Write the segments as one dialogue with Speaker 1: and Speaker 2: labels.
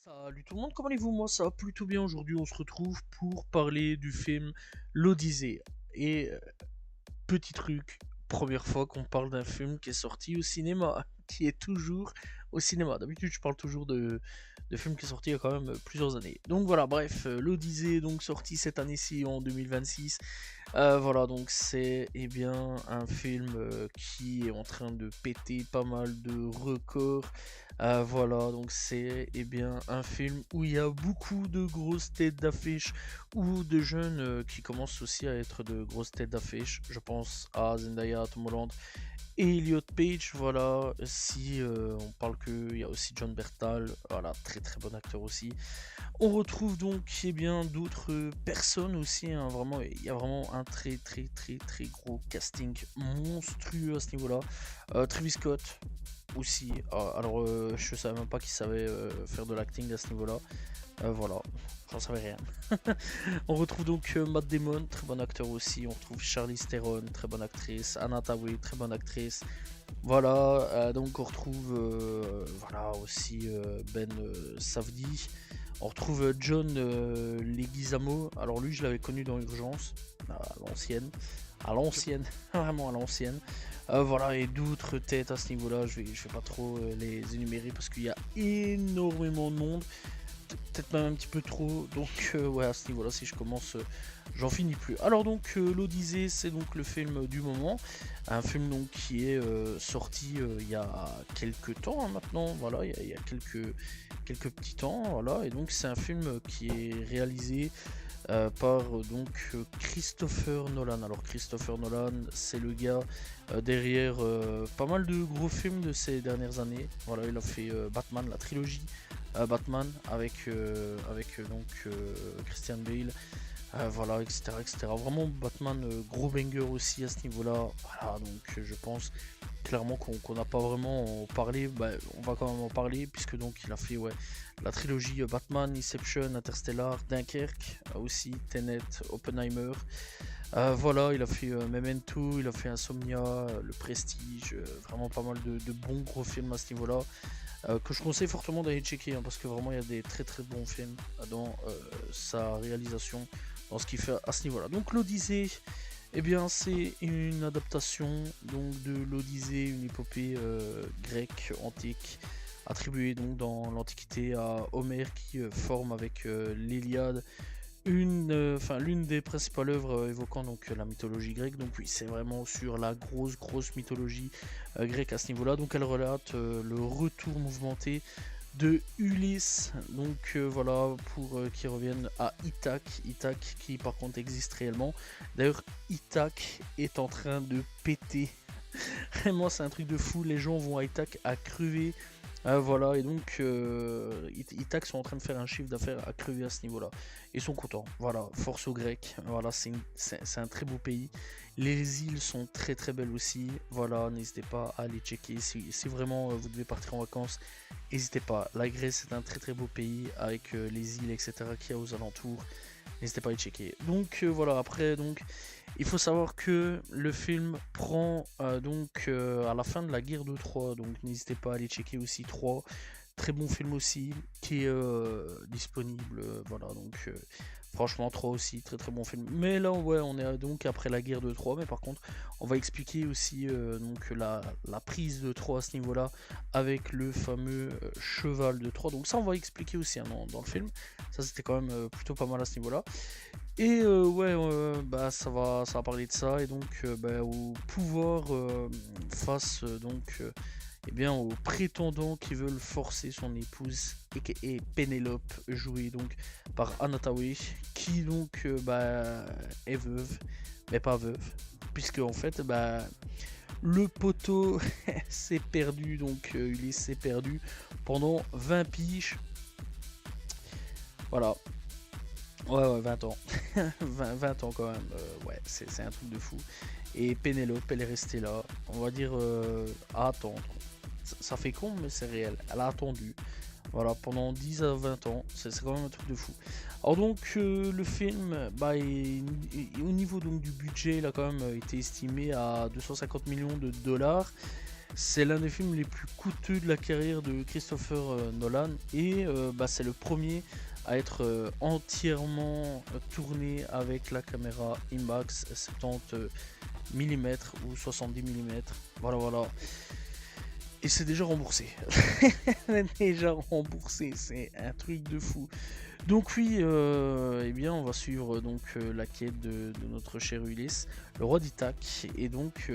Speaker 1: Salut tout le monde, comment allez-vous? Moi ça va plutôt bien. Aujourd'hui on se retrouve pour parler du film L'Odyssée. Et petit truc, première fois qu'on parle d'un film qui est sorti au cinéma, qui est toujours au cinéma. D'habitude je parle toujours de films qui est sorti il y a quand même plusieurs années. Donc voilà, bref, L'Odyssée, donc sorti cette année-ci en 2026. Voilà, donc c'est bien un film qui est en train de péter pas mal de records. Voilà, donc c'est bien un film où il y a beaucoup de grosses têtes d'affiche ou de jeunes qui commencent aussi à être de grosses têtes d'affiche. Je pense à Zendaya, Tom Holland et Elliot Page. Voilà, si on parle qu'il y a aussi John Bertal, voilà, très très bon acteur aussi. On retrouve donc bien d'autres personnes aussi, hein, vraiment, il y a vraiment un très très très très gros casting monstrueux à ce niveau-là. Travis Scott aussi, alors je savais même pas qu'il savait faire de l'acting à ce niveau-là. Voilà, j'en savais rien. On retrouve donc Matt Damon, très bon acteur aussi. On retrouve Charlize Theron, très bonne actrice. Anna Thaoué, très bonne actrice. Voilà, donc on retrouve voilà aussi Ben Savdi. On retrouve John Leguizamo. Alors lui, je l'avais connu dans Urgence, à l'ancienne. À l'ancienne, vraiment à l'ancienne. Voilà, et d'autres têtes à ce niveau-là. Je vais pas trop les énumérer parce qu'il y a énormément de monde. Peut-être même un petit peu trop. Donc ouais, à ce niveau-là, si je commence, j'en finis plus. Alors donc l'Odyssée, c'est donc le film du moment. Un film donc qui est sorti il y a quelques temps hein, maintenant. Voilà, il y a quelques petits temps. Voilà, et donc c'est un film qui est réalisé par donc Christopher Nolan. Alors Christopher Nolan, c'est le gars derrière pas mal de gros films de ces dernières années. Voilà, il a fait Batman, la trilogie Batman avec donc Christian Bale. Voilà, etc., etc. Vraiment Batman, gros banger aussi à ce niveau-là. Voilà, donc je pense clairement qu'on n'a pas vraiment en parlé. Bah, on va quand même en parler puisque donc il a fait ouais la trilogie Batman, Inception, Interstellar, Dunkerque, aussi Tenet, Oppenheimer. Voilà, il a fait Memento, il a fait Insomnia, Le Prestige, vraiment pas mal de bons gros films à ce niveau-là. Que je conseille fortement d'aller checker hein, parce que vraiment il y a des très très bons films dans sa réalisation, dans ce qu'il fait à ce niveau-là. Donc l'Odyssée, eh bien c'est une adaptation donc de l'Odyssée, une épopée grecque antique attribuée donc dans l'Antiquité à Homère qui forme avec l'Iliade l'une des principales œuvres évoquant donc la mythologie grecque. Donc oui, c'est vraiment sur la grosse mythologie grecque à ce niveau-là. Donc elle relate le retour mouvementé de Ulysse. Donc voilà, pour qui reviennent à Ithaque qui par contre existe réellement. D'ailleurs, Ithaque est en train de péter. Vraiment, c'est un truc de fou. Les gens vont à Ithaque à crever. Voilà, et donc Ithac sont en train de faire un chiffre d'affaires à crever à ce niveau-là. Ils sont contents, voilà, force aux Grecs, voilà, c'est un très beau pays. Les îles sont très très belles aussi, voilà, n'hésitez pas à aller checker. Si vraiment vous devez partir en vacances, n'hésitez pas. La Grèce c'est un très très beau pays avec les îles, etc. qu'il y a aux alentours. N'hésitez pas à y checker. Donc voilà, après, donc, il faut savoir que le film prend donc à la fin de la guerre de Troie, donc n'hésitez pas à aller checker aussi Troie, très bon film aussi, qui est disponible, voilà, donc franchement Troie aussi, très très bon film. Mais là ouais, on est donc après la guerre de Troie, mais par contre on va expliquer aussi donc la prise de Troie à ce niveau-là, avec le fameux cheval de Troie, donc ça on va expliquer aussi hein, dans le film, ça c'était quand même plutôt pas mal à ce niveau-là. Et ouais, bah ça va parler de ça et donc bah, au pouvoir face donc eh bien aux prétendants qui veulent forcer son épouse et Pénélope jouée donc par Anna Thaoué qui donc bah est veuve mais pas veuve puisque en fait bah le poteau s'est perdu donc Ulysse s'est perdu pendant 20 piges. Voilà. Ouais, 20 ans. 20 ans quand même. Ouais, c'est un truc de fou. Et Pénélope, elle est restée là, on va dire, à attendre. Ça fait con, mais c'est réel. Elle a attendu. Voilà, pendant 10 à 20 ans. C'est quand même un truc de fou. Alors donc, le film, bah, au niveau donc, du budget, il a quand même été estimé à 250 millions de dollars. C'est l'un des films les plus coûteux de la carrière de Christopher Nolan et c'est le premier à être entièrement tourné avec la caméra IMAX 70 mm ou 70 mm. Voilà, voilà. Et c'est déjà remboursé. Déjà remboursé, c'est un truc de fou. Donc oui, eh bien on va suivre donc la quête de notre cher Ulysse, le roi d'Ithaque, et donc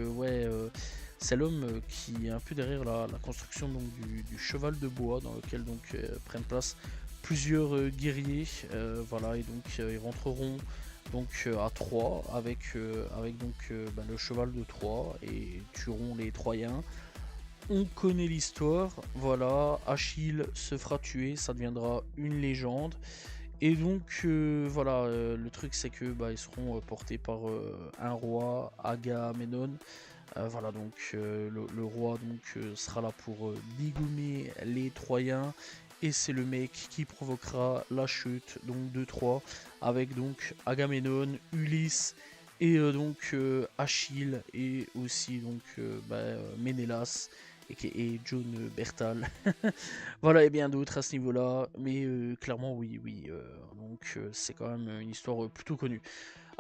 Speaker 1: c'est l'homme qui est un peu derrière la construction donc du cheval de bois dans lequel donc prennent place plusieurs guerriers, voilà, et donc ils rentreront donc à Troie avec donc le cheval de Troie et tueront les Troyens. On connaît l'histoire, voilà, Achille se fera tuer, ça deviendra une légende. Et donc voilà, le truc c'est que ils seront portés par un roi, Agamemnon. Voilà, donc le roi donc sera là pour dégommer les Troyens. Et c'est le mec qui provoquera la chute donc de Troie avec donc Agamemnon, Ulysse et Achille et aussi donc Ménélas et John Bertal. Voilà, et bien d'autres à ce niveau-là, mais clairement oui, oui, donc c'est quand même une histoire plutôt connue.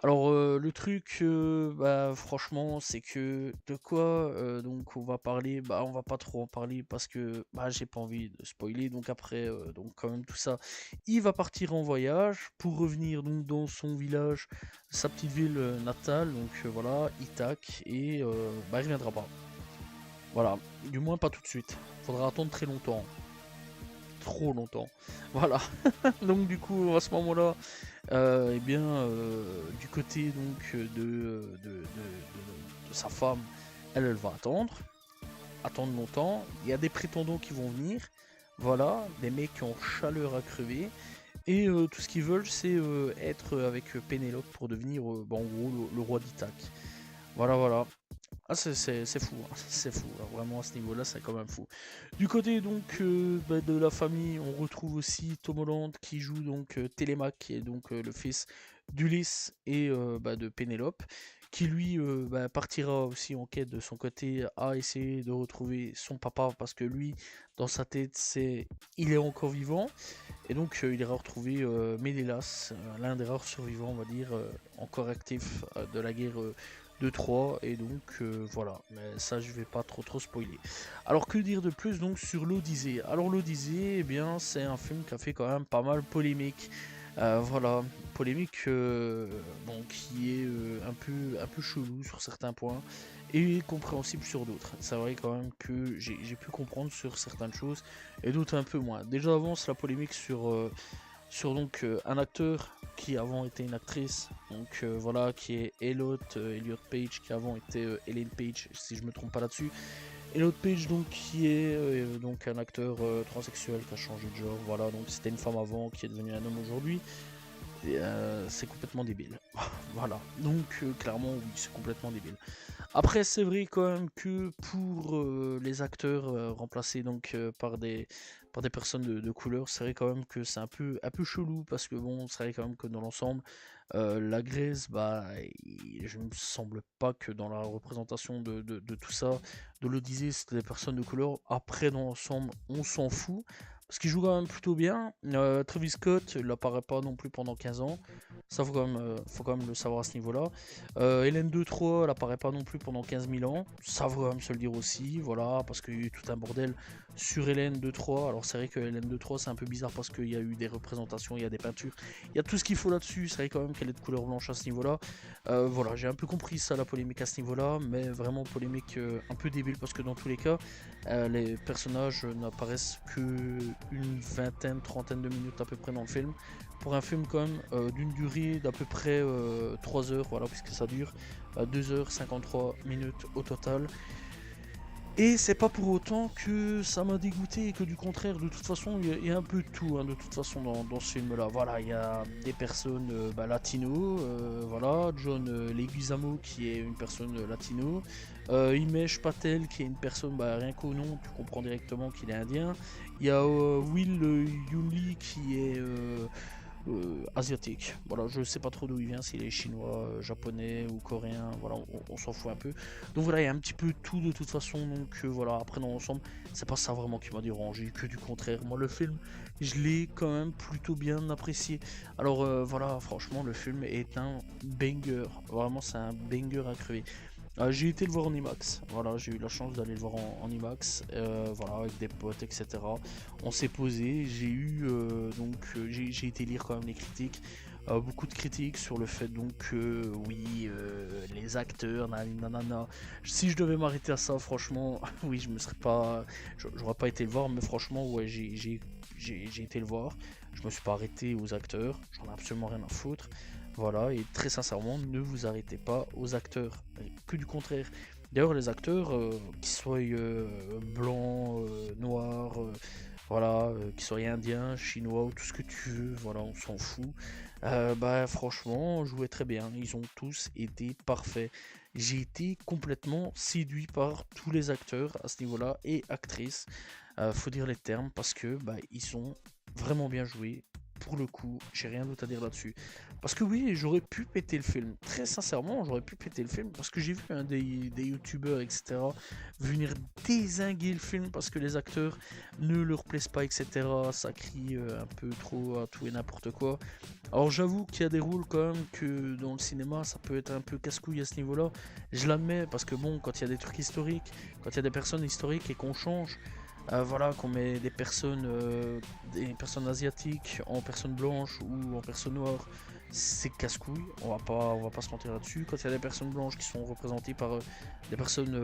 Speaker 1: Alors le truc, franchement, c'est que de quoi donc on va parler, on va pas trop en parler parce que j'ai pas envie de spoiler, donc après, donc quand même tout ça, il va partir en voyage pour revenir donc dans son village, sa petite ville natale, donc voilà, Ithaque, et il reviendra pas. Voilà, du moins pas tout de suite, faudra attendre très longtemps. Trop longtemps. Voilà. Donc du coup, à ce moment-là, du côté donc de sa femme, elle va attendre longtemps. Il y a des prétendants qui vont venir. Voilà, des mecs qui ont chaleur à crever. Et tout ce qu'ils veulent, c'est être avec Pénélope pour devenir, en gros, le roi d'Ithaque. Voilà, voilà. Ah, c'est fou, hein. C'est fou, hein. Vraiment à ce niveau-là, c'est quand même fou. Du côté donc de la famille, on retrouve aussi Tom Holland qui joue donc Télémaque, qui est donc le fils d'Ulysse et de Pénélope, qui lui partira aussi en quête de son côté à essayer de retrouver son papa parce que lui, dans sa tête, il est encore vivant et donc il ira retrouver Ménélas, l'un des rares survivants, on va dire, encore actif de la guerre. De 3 et donc voilà, mais ça je vais pas trop spoiler. Alors que dire de plus donc sur l'Odyssée? Alors l'Odyssée, eh bien c'est un film qui a fait quand même pas mal polémique. Voilà, polémique qui est un peu chelou sur certains points et compréhensible sur d'autres. C'est vrai quand même que j'ai pu comprendre sur certaines choses et d'autres un peu moins. Déjà avance la polémique sur donc un acteur qui avant était une actrice, donc voilà, qui est Elliot Page, qui avant était Ellen Page, si je me trompe pas là-dessus. Elliot Page donc qui est donc un acteur transsexuel qui a changé de genre, voilà, donc c'était une femme avant qui est devenue un homme aujourd'hui. C'est complètement débile. Voilà, donc clairement oui, c'est complètement débile. Après c'est vrai quand même que pour les acteurs remplacés donc par des personnes de couleur, c'est vrai quand même que c'est un peu chelou parce que bon, c'est vrai quand même que dans l'ensemble, la Grèce, je me semble pas que dans la représentation de tout ça, de l'Odyssée, c'était des personnes de couleur. Après dans l'ensemble, on s'en fout. Parce qu'il joue quand même plutôt bien. Travis Scott, il apparaît pas non plus pendant 15 ans. Ça, faut quand même le savoir à ce niveau-là. Hélène 2-3, elle apparaît pas non plus pendant 15 000 ans. Ça, faut quand même se le dire aussi. Voilà, parce qu'il y a eu tout un bordel sur Hélène 2-3. Alors, c'est vrai que Hélène 2-3, c'est un peu bizarre parce qu'il y a eu des représentations, il y a des peintures. Il y a tout ce qu'il faut là-dessus. C'est vrai quand même qu'elle est de couleur blanche à ce niveau-là. Voilà, j'ai un peu compris ça, la polémique à ce niveau-là. Mais vraiment, polémique un peu débile parce que dans tous les cas, les personnages n'apparaissent que une vingtaine, trentaine de minutes à peu près dans le film. Pour un film quand même d'une durée d'à peu près 3 heures, voilà, puisque ça dure 2h53 minutes au total. Et c'est pas pour autant que ça m'a dégoûté et que du contraire, de toute façon, il y a un peu de tout, hein, de toute façon, dans ce film-là. Voilà, il y a des personnes latino, voilà, John Leguizamo qui est une personne latino, Himesh Patel qui est une personne, rien qu'au nom, tu comprends directement qu'il est indien. Il y a Will Yunli qui est asiatique. Voilà, je sais pas trop d'où il vient, s'il est chinois, japonais ou coréen, voilà, on s'en fout un peu. Donc voilà, il y a un petit peu tout de toute façon, donc voilà, après dans l'ensemble, c'est pas ça vraiment qui m'a dérangé, que du contraire. Moi, le film, je l'ai quand même plutôt bien apprécié. Alors voilà, franchement, le film est un banger, vraiment, c'est un banger à crever. J'ai été le voir en IMAX, voilà, j'ai eu la chance d'aller le voir en IMAX, voilà, avec des potes, etc. On s'est posé, j'ai été lire quand même les critiques, beaucoup de critiques sur le fait donc que oui, les acteurs, nanana. Si je devais m'arrêter à ça, franchement, oui, je me serais pas, j'aurais pas été le voir, mais franchement, ouais, j'ai été le voir. Je me suis pas arrêté aux acteurs, j'en ai absolument rien à foutre. Voilà, et très sincèrement, ne vous arrêtez pas aux acteurs, que du contraire. D'ailleurs, les acteurs, qu'ils soient blancs, noirs, voilà, qu'ils soient indiens, chinois ou tout ce que tu veux, voilà, on s'en fout. Bah, franchement, jouaient très bien, ils ont tous été parfaits. J'ai été complètement séduit par tous les acteurs à ce niveau-là et actrices. Faut dire les termes parce que bah, ils sont vraiment bien joués. Pour le coup, j'ai rien d'autre à dire là-dessus. Parce que oui, j'aurais pu péter le film. Très sincèrement, j'aurais pu péter le film. Parce que j'ai vu des youtubeurs, etc. venir dézinguer le film parce que les acteurs ne leur plaisent pas, etc. Ça crie un peu trop à tout et n'importe quoi. Alors j'avoue qu'il y a des rôles quand même que dans le cinéma, ça peut être un peu casse-couille à ce niveau-là. Je l'admets parce que bon, quand il y a des trucs historiques, quand il y a des personnes historiques et qu'on change, voilà, qu'on met des personnes asiatiques en personnes blanches ou en personnes noires, c'est casse-couille. On va pas se mentir là-dessus. Quand il y a des personnes blanches qui sont représentées par des personnes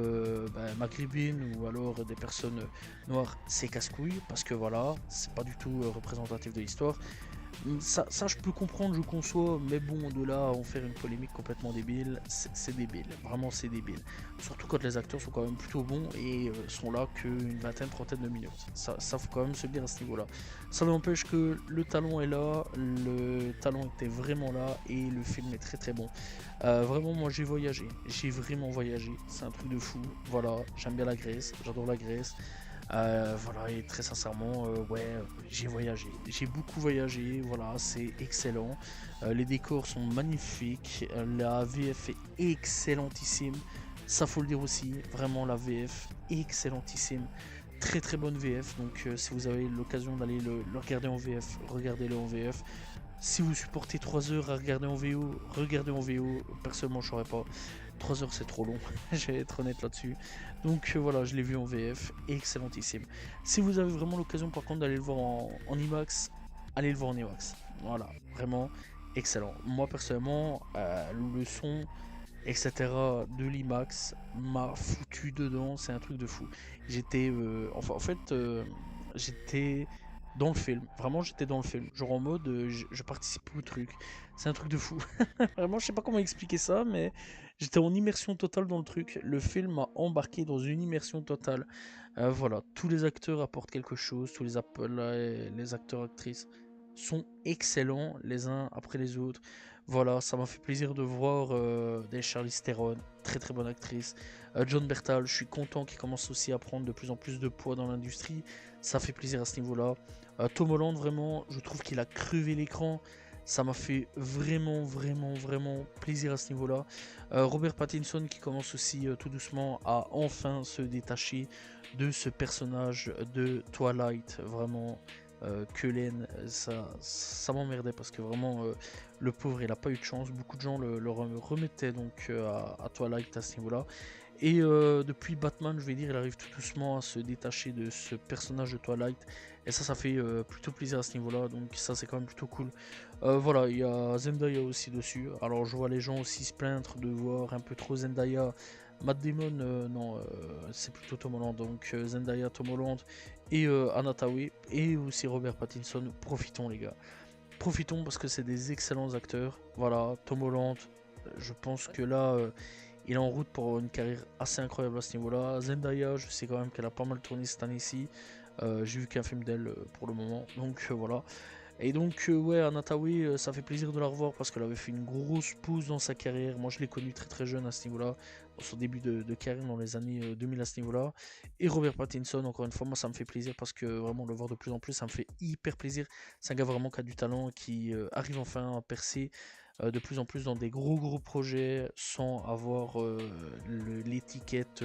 Speaker 1: maghrébines ou alors des personnes noires, c'est casse-couille parce que voilà, c'est pas du tout représentatif de l'histoire. Ça, je peux comprendre, je conçois, mais bon, de là à en faire une polémique complètement débile, c'est débile, vraiment c'est débile. Surtout quand les acteurs sont quand même plutôt bons et sont là qu'une vingtaine, trentaine de minutes. Ça faut quand même se le dire à ce niveau-là. Ça n'empêche que le talent est là, le talent était vraiment là et le film est très très bon. Vraiment, moi j'ai vraiment voyagé, c'est un truc de fou. Voilà, j'aime bien la Grèce, j'adore la Grèce. Voilà, et très sincèrement, ouais, j'ai voyagé. J'ai beaucoup voyagé, voilà, c'est excellent. Les décors sont magnifiques, la VF est excellentissime. Ça, faut le dire aussi, vraiment, la VF excellentissime. Très très bonne VF, donc si vous avez l'occasion d'aller le regarder en VF, regardez-le en VF. Si vous supportez 3 heures à regarder en VO, regardez en VO. Personnellement, je saurais pas. 3 heures, c'est trop long. Je vais être honnête là-dessus. Donc voilà, je l'ai vu en VF. Excellentissime. Si vous avez vraiment l'occasion, par contre, d'aller le voir en IMAX, allez le voir en IMAX. Voilà, vraiment excellent. Moi, personnellement, le son, etc. de l'IMAX m'a foutu dedans. C'est un truc de fou. J'étais dans le film. Vraiment, j'étais dans le film. Genre en mode, je participe au truc. C'est un truc de fou. Vraiment, je sais pas comment expliquer ça, mais j'étais en immersion totale dans le truc. Le film m'a embarqué dans une immersion totale. Voilà, tous les acteurs apportent quelque chose. Les acteurs, actrices sont excellents les uns après les autres. Voilà, ça m'a fait plaisir de voir des Charlize Theron, très très bonne actrice. John Bertal, je suis content qu'il commence aussi à prendre de plus en plus de poids dans l'industrie. Ça fait plaisir à ce niveau-là. Tom Holland, vraiment, je trouve qu'il a crevé l'écran. Ça m'a fait vraiment, vraiment, vraiment plaisir à ce niveau-là. Robert Pattinson qui commence aussi tout doucement à enfin se détacher de ce personnage de Twilight. Vraiment, Cullen, ça m'emmerdait parce que vraiment, le pauvre, il a pas eu de chance. Beaucoup de gens le remettaient donc à Twilight à ce niveau-là. Et depuis Batman, je vais dire, il arrive tout doucement à se détacher de ce personnage de Twilight. Et ça fait plutôt plaisir à ce niveau-là. Donc ça, c'est quand même plutôt cool. Voilà, il y a Zendaya aussi dessus. Alors je vois les gens aussi se plaindre de voir un peu trop Zendaya. Matt Damon, non, c'est plutôt Tom Holland. Donc Zendaya, Tom Holland et Anna Thaoué. Et aussi Robert Pattinson. Profitons les gars. Profitons parce que c'est des excellents acteurs. Voilà, Tom Holland, je pense que là, il est en route pour une carrière assez incroyable à ce niveau-là. Zendaya, je sais quand même qu'elle a pas mal tourné cette année-ci. J'ai vu qu'un film d'elle pour le moment, donc voilà. Et donc, ouais, Anna Thaoué, ça fait plaisir de la revoir parce qu'elle avait fait une grosse pause dans sa carrière. Moi, je l'ai connue très très jeune à ce niveau-là, dans son début de carrière dans les années 2000 à ce niveau-là. Et Robert Pattinson, encore une fois, moi, ça me fait plaisir parce que vraiment le voir de plus en plus, ça me fait hyper plaisir. C'est un gars vraiment qui a du talent, qui arrive enfin à percer de plus en plus dans des gros projets sans avoir l'étiquette.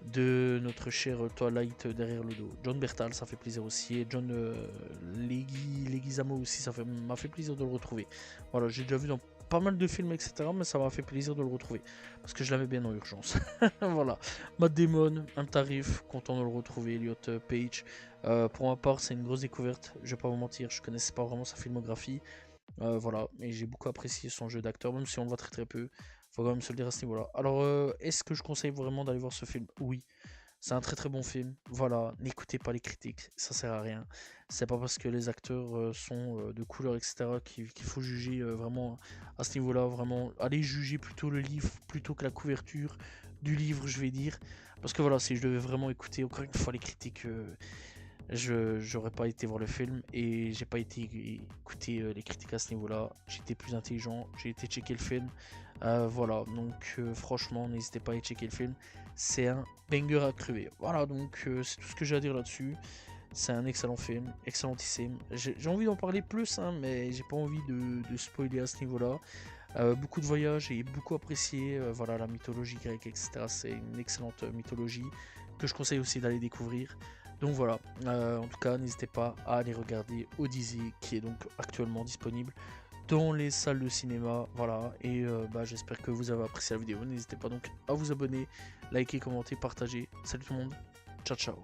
Speaker 1: De notre cher Twilight derrière le dos. John Bertal, ça fait plaisir aussi. Et John Leguizamo aussi, m'a fait plaisir de le retrouver. Voilà, j'ai déjà vu dans pas mal de films, etc. Mais ça m'a fait plaisir de le retrouver. Parce que je l'avais bien en urgence. Voilà. Matt Damon, un tarif, content de le retrouver. Elliot Page. Pour ma part, c'est une grosse découverte. Je vais pas vous mentir, je connaissais pas vraiment sa filmographie. Voilà, et j'ai beaucoup apprécié son jeu d'acteur, même si on le voit très très peu. Faut quand même se le dire à ce niveau-là. Alors, est-ce que je conseille vraiment d'aller voir ce film? Oui, c'est un très très bon film. Voilà, n'écoutez pas les critiques, ça sert à rien. C'est pas parce que les acteurs sont de couleur, etc., qu'il faut juger vraiment à ce niveau-là. Vraiment, allez juger plutôt le livre plutôt que la couverture du livre, je vais dire. Parce que voilà, si je devais vraiment écouter encore une fois les critiques. Je j'aurais pas été voir le film et j'ai pas été écouter les critiques à ce niveau-là. J'étais plus intelligent, j'ai été checker le film. Voilà, donc franchement, n'hésitez pas à aller checker le film. C'est un banger à crever. Voilà, donc c'est tout ce que j'ai à dire là-dessus. C'est un excellent film, excellentissime. J'ai envie d'en parler plus, hein, mais j'ai pas envie de spoiler à ce niveau-là. Beaucoup de voyages et beaucoup apprécié. Voilà, la mythologie grecque, etc. C'est une excellente mythologie que je conseille aussi d'aller découvrir. Donc voilà, en tout cas, n'hésitez pas à aller regarder Odyssey qui est donc actuellement disponible dans les salles de cinéma. Voilà, et j'espère que vous avez apprécié la vidéo. N'hésitez pas donc à vous abonner, liker, commenter, partager. Salut tout le monde, ciao ciao.